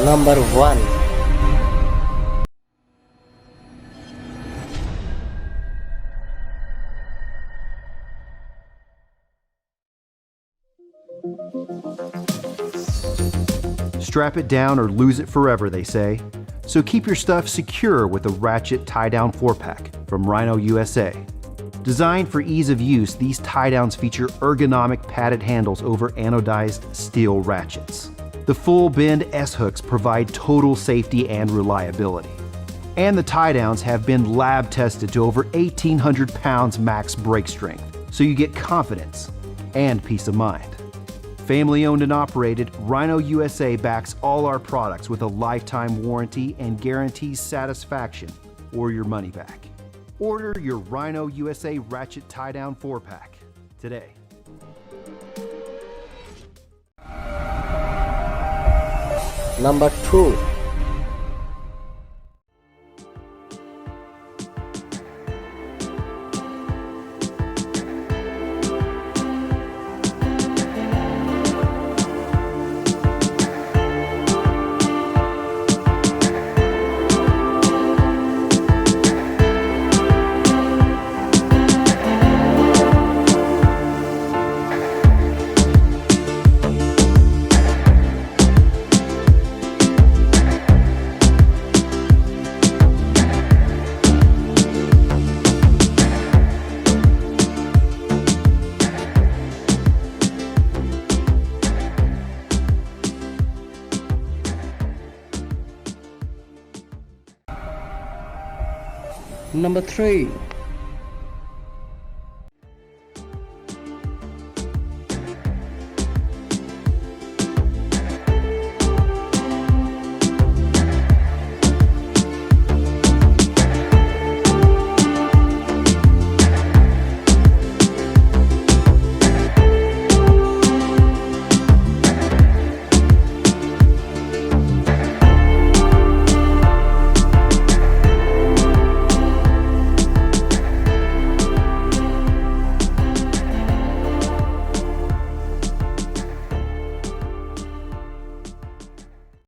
Number 1. Strap it down or lose it forever, they say. So keep your stuff secure with the Ratchet tie-down 4-pack from Rhino USA. Designed for ease of use, these tie-downs feature ergonomic padded handles over anodized steel ratchets. The full bend S-hooks provide total safety and reliability. And the tie-downs have been lab tested to over 1,800 pounds max break strength, so you get confidence and peace of mind. Family owned and operated, Rhino USA backs all our products with a lifetime warranty and guarantees satisfaction or your money back. Order your Rhino USA Ratchet tie-down 4-pack today. Number 2. Number 3.